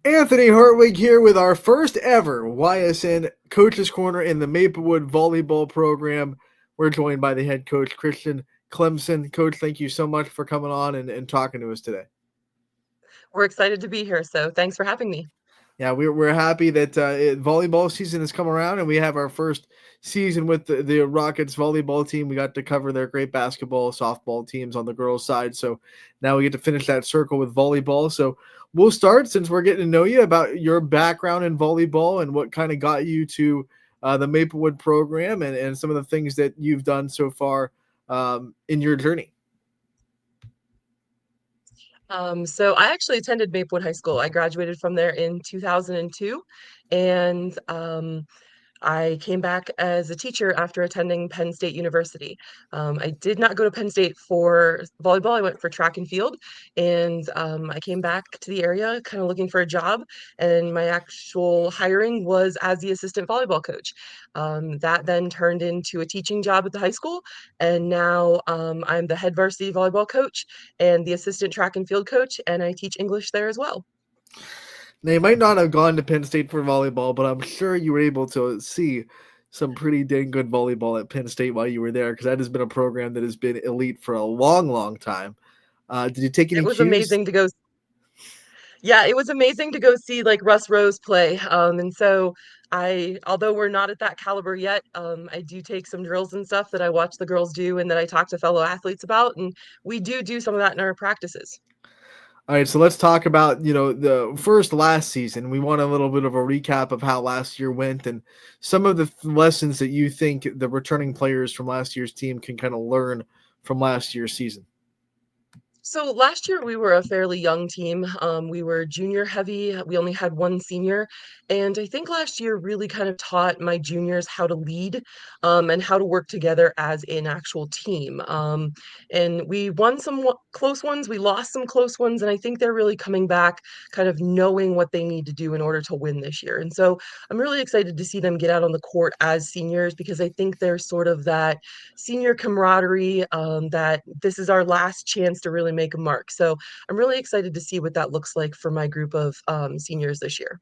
Anthony Hartwig here with our first ever YSN Coaches Corner in the Maplewood Volleyball program. We're joined by the head coach, Christen Clemson. Coach, thank you so much for coming on and talking to us today. We're excited to be here, so thanks for having me. Yeah, we're happy that volleyball season has come around and we have our first season with the Rockets volleyball team. We got to cover their great basketball, softball teams on the girls' side. So now we get to finish that circle with volleyball. So we'll start, since we're getting to know you, about your background in volleyball and what kind of got you to the Maplewood program, and some of the things that you've done so far in your journey. So I actually attended Maplewood High School. I graduated from there in 2002, and I came back as a teacher after attending Penn State University. I did not go to Penn State for volleyball. I went for track and field, and I came back to the area kind of looking for a job. And my actual hiring was as the assistant volleyball coach. That then turned into a teaching job at the high school, and now I'm the head varsity volleyball coach and the assistant track and field coach, and I teach English there as well. Now, you might not have gone to Penn State for volleyball, but I'm sure you were able to see some pretty dang good volleyball at Penn State while you were there, because that has been a program that has been elite for a long, long time. Did you take It any was cues? amazing to go. Yeah, it was amazing to go see like Russ Rose play. And so although we're not at that caliber yet, I do take some drills and stuff that I watch the girls do and that I talk to fellow athletes about, and we do some of that in our practices. All right, so let's talk about the first last season. We want a little bit of a recap of how last year went and some of the lessons that you think the returning players from last year's team can kind of learn from last year's season. So last year we were a fairly young team. We were junior heavy. We only had one senior. And I think last year really kind of taught my juniors how to lead and how to work together as an actual team. And we won some close ones. We lost some close ones. And I think they're really coming back kind of knowing what they need to do in order to win this year. And so I'm really excited to see them get out on the court as seniors, because I think there's sort of that senior camaraderie, that this is our last chance to really make a mark. So I'm really excited to see what that looks like for my group of seniors this year.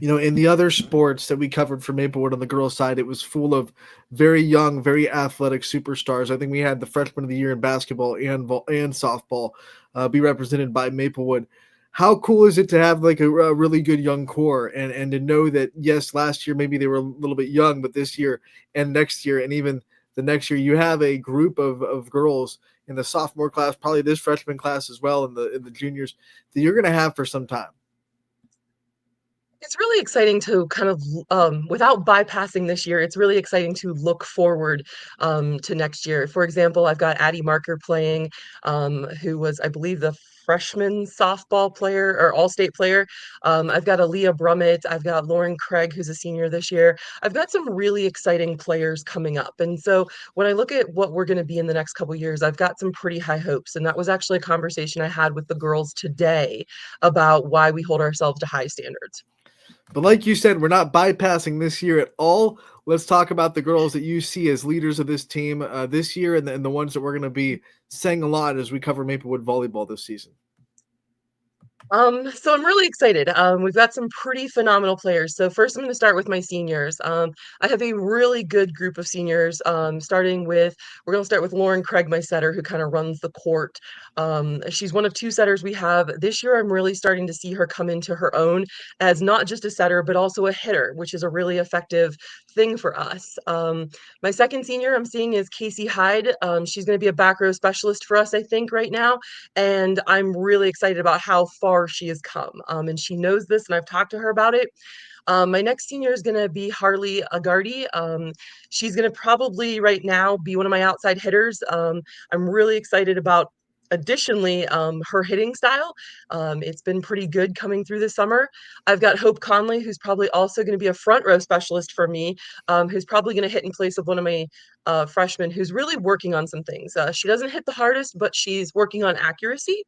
In the other sports that we covered for Maplewood on the girls' side, it was full of very young, very athletic superstars. I think we had the freshman of the year in basketball and softball be represented by Maplewood. How cool is it to have like a really good young core, and to know that, yes, last year maybe they were a little bit young, but this year and next year and even the next year you have a group of girls in the sophomore class, probably this freshman class as well, and the juniors, that you're going to have for some time. It's really exciting to kind of, without bypassing this year, it's really exciting to look forward to next year. For example, I've got Addie Marker playing, who was, I believe, the freshman softball player or all-state player. I've got Aaliyah Brummett. I've got Lauren Craig, who's a senior this year. I've got some really exciting players coming up. And so when I look at what we're going to be in the next couple years, I've got some pretty high hopes. And that was actually a conversation I had with the girls today about why we hold ourselves to high standards. But like you said, we're not bypassing this year at all. Let's talk about the girls that you see as leaders of this team this year, and the ones that we're going to be saying a lot as we cover Maplewood volleyball this season. So I'm really excited. We've got some pretty phenomenal players. So first, I'm going to start with my seniors. I have a really good group of seniors. We're going to start with Lauren Craig, my setter, who kind of runs the court. She's one of two setters we have this year. I'm really starting to see her come into her own as not just a setter, but also a hitter, which is a really effective thing for us. My second senior I'm seeing is Casey Hyde. She's going to be a back row specialist for us, I think, right now, and I'm really excited about how far she has come. And she knows this, and I've talked to her about it. My next senior is going to be Harley Agardi. She's going to probably right now be one of my outside hitters. I'm really excited about. Additionally, her hitting style, it's been pretty good coming through the summer. I've got Hope Conley, who's probably also going to be a front row specialist for me, who's probably going to hit in place of one of my freshman who's really working on some things. She doesn't hit the hardest, but she's working on accuracy.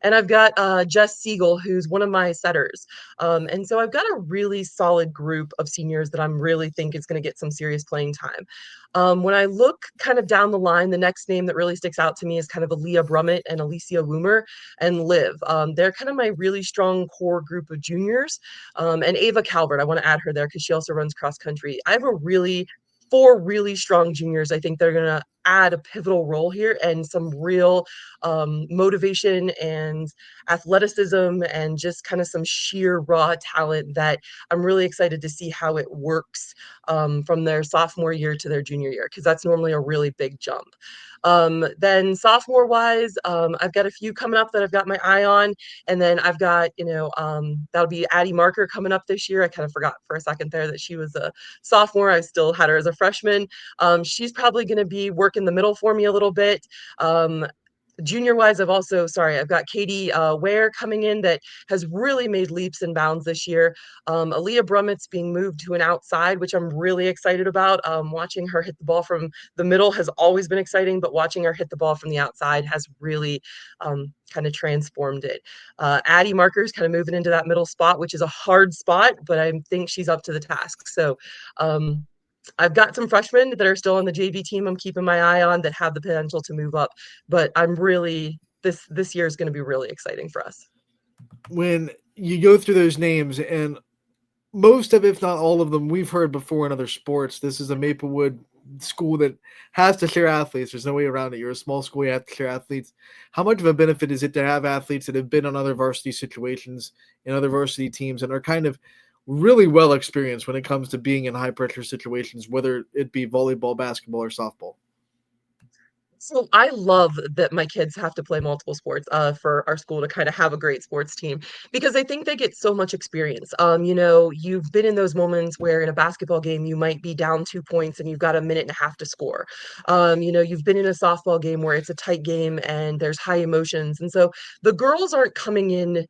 And I've got Jess Siegel, who's one of my setters. And so I've got a really solid group of seniors that I'm really think is going to get some serious playing time. When I look kind of down the line, the next name that really sticks out to me is kind of Aaliyah Brummett and Alicia Woomer and Liv. They're kind of my really strong core group of juniors. And Ava Calvert, I want to add her there because she also runs cross country. I have a really four really strong juniors. I think they're going to add a pivotal role here and some real motivation and athleticism and just kind of some sheer raw talent that I'm really excited to see how it works from their sophomore year to their junior year, because that's normally a really big jump. Then sophomore wise, I've got a few coming up that I've got my eye on. And then I've got, that'll be Addie Marker coming up this year. I kind of forgot for a second there that she was a sophomore. I still had her as a freshman. She's probably going to be working the middle for me a little bit. Junior wise, I've got Katie Ware coming in that has really made leaps and bounds this year. Aaliyah Brummett's being moved to an outside, which I'm really excited about. Watching her hit the ball from the middle has always been exciting, but watching her hit the ball from the outside has really kind of transformed it. Addie Marker's kind of moving into that middle spot, which is a hard spot, but I think she's up to the task. So I've got some freshmen that are still on the JV team I'm keeping my eye on that have the potential to move up, but I'm really this year is going to be really exciting for us. When you go through those names, and most of, if not all of them, we've heard before in other sports. This is a Maplewood school that has to share athletes. There's no way around it. You're a small school, you have to share athletes. How much of a benefit is it to have athletes that have been on other varsity situations in other varsity teams and are kind of really well experienced when it comes to being in high pressure situations, whether it be volleyball, basketball, or softball? So I love that my kids have to play multiple sports for our school to kind of have a great sports team, because I think they get so much experience. You've been in those moments where in a basketball game you might be down 2 points and you've got a minute and a half to score. You've been in a softball game where it's a tight game and there's high emotions, and so the girls aren't coming in,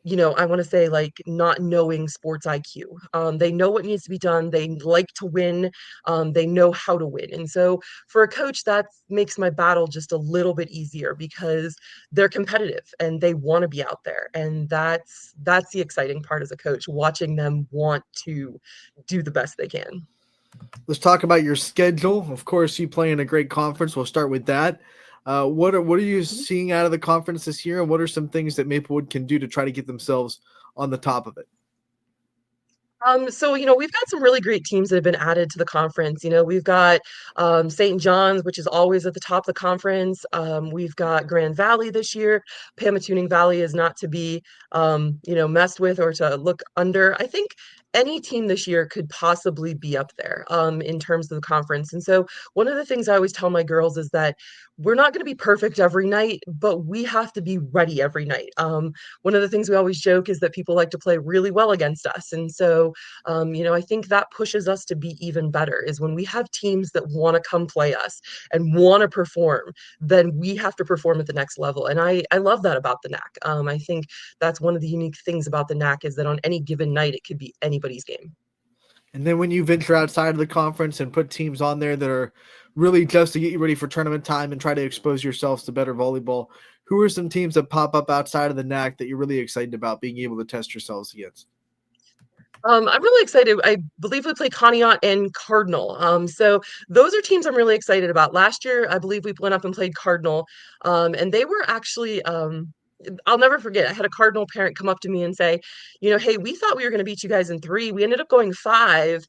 I want to say, like, not knowing sports IQ. They know what needs to be done. They like to win. They know how to win. And so for a coach, that makes my battle just a little bit easier because they're competitive and they want to be out there. And that's the exciting part as a coach, watching them want to do the best they can. Let's talk about your schedule. Of course, you play in a great conference. We'll start with that. What are you seeing out of the conference this year, and what are some things that Maplewood can do to try to get themselves on the top of it? We've got some really great teams that have been added to the conference. We've got St. John's, which is always at the top of the conference. We've got Grand Valley this year. Pamatooning Valley is not to be, messed with or to look under. I think any team this year could possibly be up there in terms of the conference. And so one of the things I always tell my girls is that we're not going to be perfect every night, but we have to be ready every night. One of the things we always joke is that people like to play really well against us. And so I think that pushes us to be even better is when we have teams that want to come play us and want to perform, then we have to perform at the next level. And I love that about the NAC. I think that's one of the unique things about the NAC is that on any given night, it could be anybody's game. And then when you venture outside of the conference and put teams on there that are really just to get you ready for tournament time and try to expose yourselves to better volleyball, who are some teams that pop up outside of the NAC that you're really excited about being able to test yourselves against? I'm really excited. I believe we play Conneaut and Cardinal. So those are teams I'm really excited about. Last year, I believe we went up and played Cardinal, and they were actually I'll never forget. I had a Cardinal parent come up to me and say, hey, we thought we were going to beat you guys in 3. We ended up going 5.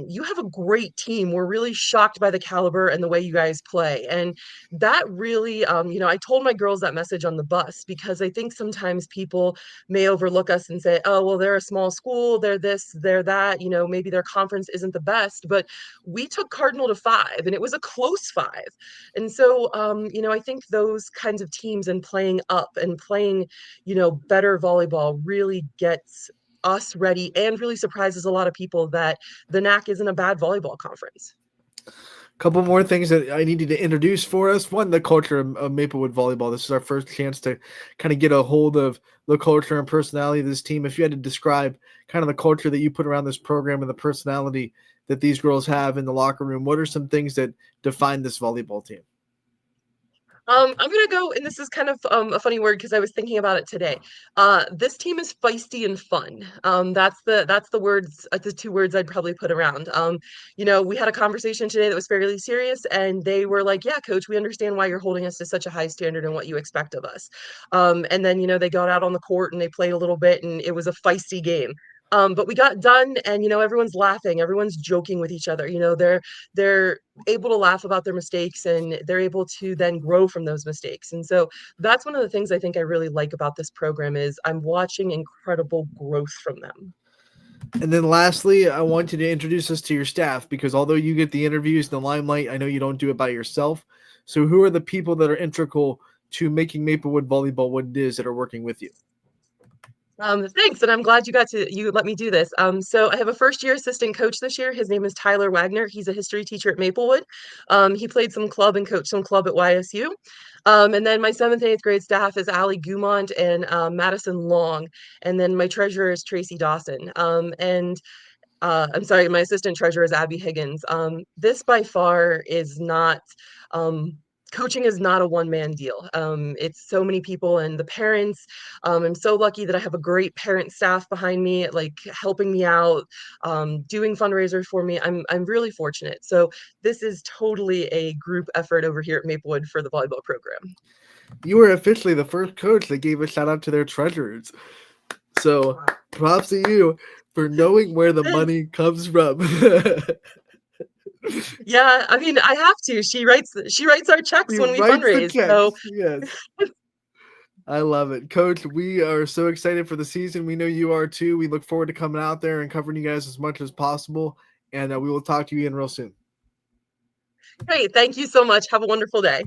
You have a great team. We're really shocked by the caliber and the way you guys play. And that really, I told my girls that message on the bus because I think sometimes people may overlook us and say, oh, well, they're a small school. They're this, they're that. Maybe their conference isn't the best. But we took Cardinal to 5, and it was a close 5. And so, I think those kinds of teams and playing up and playing, better volleyball really gets us ready and really surprises a lot of people that the NAC isn't a bad volleyball conference. Couple more things that I needed to introduce for us. One, the culture of Maplewood volleyball. This is our first chance to kind of get a hold of the culture and personality of this team. If you had to describe kind of the culture that you put around this program and the personality that these girls have in the locker room? What are some things that define this volleyball team? I'm gonna go, and this is kind of a funny word because I was thinking about it today. This team is feisty and fun. That's the words, the two words I'd probably put around. We had a conversation today that was fairly serious, and they were like, "Yeah, coach, we understand why you're holding us to such a high standard and what you expect of us." And then they got out on the court and they played a little bit, and it was a feisty game. But we got done, and everyone's laughing, everyone's joking with each other. They're able to laugh about their mistakes, and they're able to then grow from those mistakes. And so that's one of the things I think I really like about this program is I'm watching incredible growth from them. And then lastly, I want you to introduce us to your staff, because although you get the interviews and the limelight, I know you don't do it by yourself. So who are the people that are integral to making Maplewood volleyball what it is that are working with you? Thanks, and I'm glad you let me do this. So I have a first year assistant coach this year. His name is Tyler Wagner. He's a history teacher at Maplewood. He played some club and coached some club at YSU. And then my seventh and eighth grade staff is Allie Gumont and Madison Long. And then my treasurer is Tracy Dawson. And I'm sorry, my assistant treasurer is Abby Higgins. This by far is not, um, coaching is not a one-man deal. It's so many people and the parents. I'm so lucky that I have a great parent staff behind me, like helping me out, doing fundraisers for me. I'm really fortunate. So this is totally a group effort over here at Maplewood for the volleyball program. You were officially the first coach that gave a shout out to their treasurers. So props to you for knowing where the Thanks. money comes from. Yeah, I mean, I have to. She writes our checks He when we writes the fundraise. checks. So Yes. I love it. Coach, we are so excited for the season. We know you are too. We look forward to coming out there and covering you guys as much as possible. And we will talk to you again real soon. great. Thank you so much. Have a wonderful day.